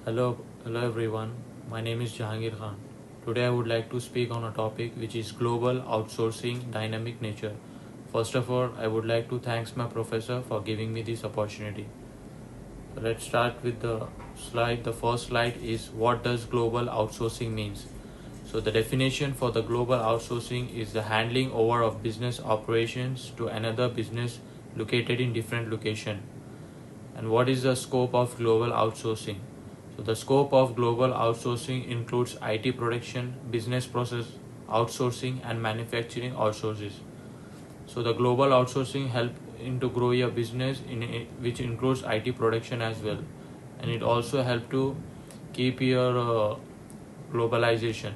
Hello everyone. My name is Jahangir Khan. Today I would like to speak on a topic which is global outsourcing dynamic nature. First of all, I would like to thank my professor for giving me this opportunity. Let's start with the slide. The first slide is what does global outsourcing means. So the definition for the global outsourcing is the handing over of business operations to another business located in different location. And what is the scope of global outsourcing? So the scope of global outsourcing includes IT production, business process outsourcing, and manufacturing outsources. So the global outsourcing help into grow your business which includes IT production as well, and it also help to keep your globalization.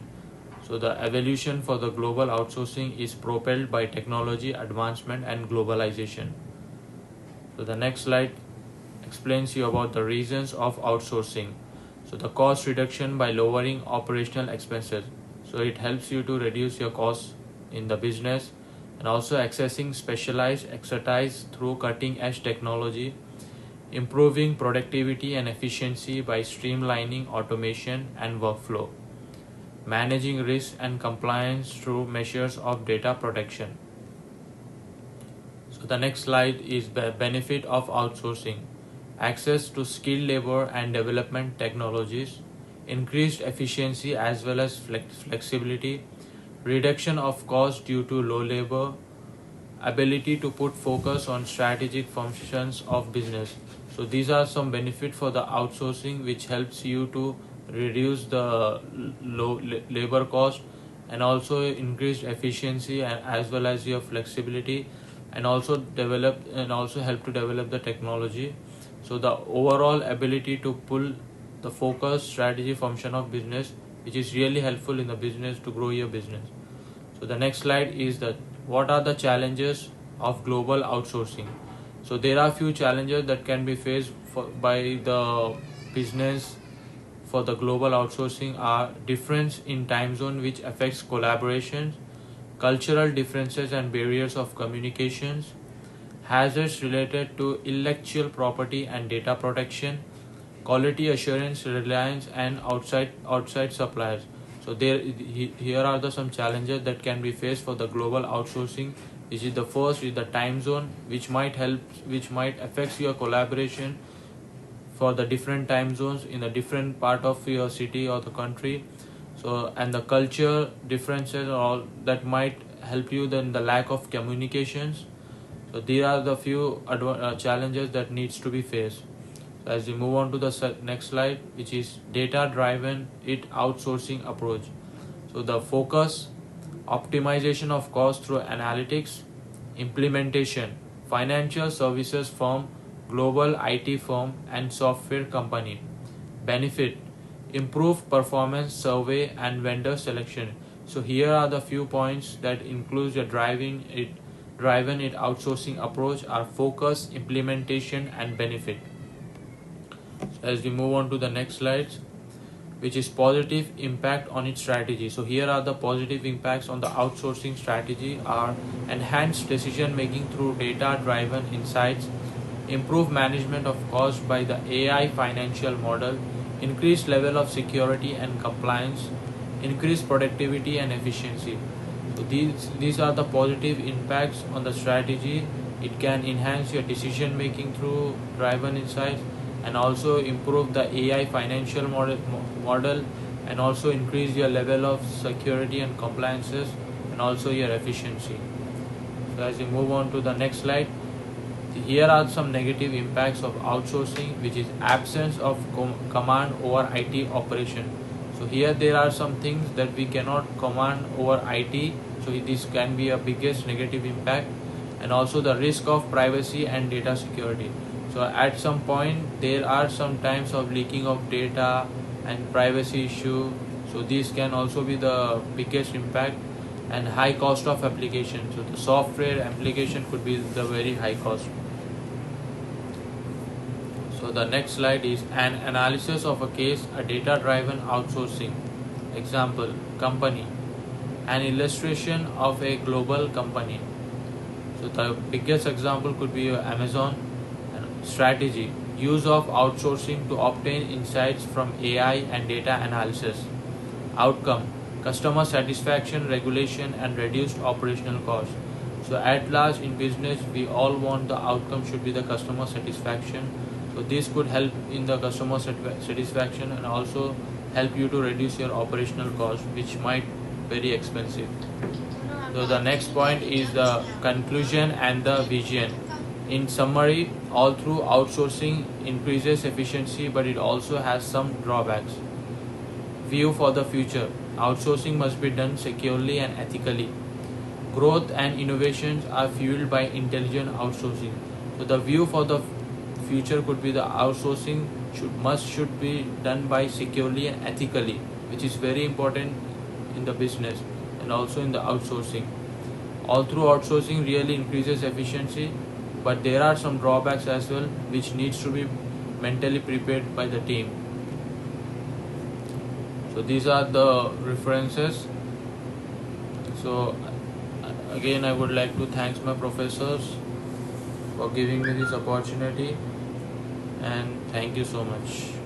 So the evolution for the global outsourcing is propelled by technology advancement and globalization. So the next slide explains you about the reasons of outsourcing. So the cost reduction by lowering operational expenses. So it helps you to reduce your costs in the business, and also accessing specialized expertise through cutting edge technology, improving productivity and efficiency by streamlining automation and workflow, managing risk and compliance through measures of data protection. So the next slide is the benefit of outsourcing. Access to skilled labor and development technologies, increased efficiency as well as flexibility, reduction of cost due to low labor, ability to put focus on strategic functions of business. So these are some benefits for the outsourcing which helps you to reduce the low labor cost, and also increased efficiency as well as your flexibility, and also help to develop the technology. So the overall ability to pull the focus strategy function of business, which is really helpful in the business to grow your business. So the next slide is that what are the challenges of global outsourcing. So there are few challenges that can be faced by the business for the global outsourcing are difference in time zone which affects collaboration, cultural differences and barriers of communications, hazards related to intellectual property and data protection, quality assurance, reliance, and outside suppliers. So here are some challenges that can be faced for the global outsourcing. Which is the first is the time zone, which might affect your collaboration for the different time zones in a different part of your city or the country. So and the culture differences all that might help you then the lack of communications. So these are the few challenges that needs to be faced. So as we move on to the next slide, which is data-driven outsourcing approach. So the focus, optimization of cost through analytics, implementation, financial services firm, global IT firm, and software company. Benefit, improved performance survey and vendor selection. So here are the few points that includes the driven outsourcing approach are focus, implementation, and benefit. So as we move on to the next slides, which is positive impact on its strategy. So here are the positive impacts on the outsourcing strategy are enhanced decision making through data driven insights, improved management of cost by the AI financial model, increased level of security and compliance, increased productivity and efficiency. So these are the positive impacts on the strategy. It can enhance your decision making through driven insights, and also improve the AI financial model, and also increase your level of security and compliances, and also your efficiency. So as we move on to the next slide, here are some negative impacts of outsourcing, which is absence of command over IT operation. So here there are some things that we cannot command over IT. So this can be a biggest negative impact, and also the risk of privacy and data security. So at some point there are some times of leaking of data and privacy issue. So these can also be the biggest impact, and high cost of application. So the software application could be the very high cost. So the next slide is an analysis of a case, a data-driven outsourcing. Example, company. An illustration of a global company. So the biggest example could be Amazon. Strategy. use of outsourcing to obtain insights from AI and data analysis. Outcome: customer satisfaction, regulation, and reduced operational costs. So at large in business, we all want the outcome should be the customer satisfaction. So this could help in the customer satisfaction and also help you to reduce your operational cost, which might very expensive. So the next point is the conclusion and the vision. In summary, all through outsourcing increases efficiency, but it also has some drawbacks. View for the future: outsourcing must be done securely and ethically. Growth and innovations are fueled by intelligent outsourcing. So the view for the future could be the outsourcing should be done by securely and ethically, which is very important in the business and also in the outsourcing. All through outsourcing really increases efficiency, but there are some drawbacks as well which needs to be mentally prepared by the team. So these are the references. So again, I would like to thank my professors for giving me this opportunity, and thank you so much.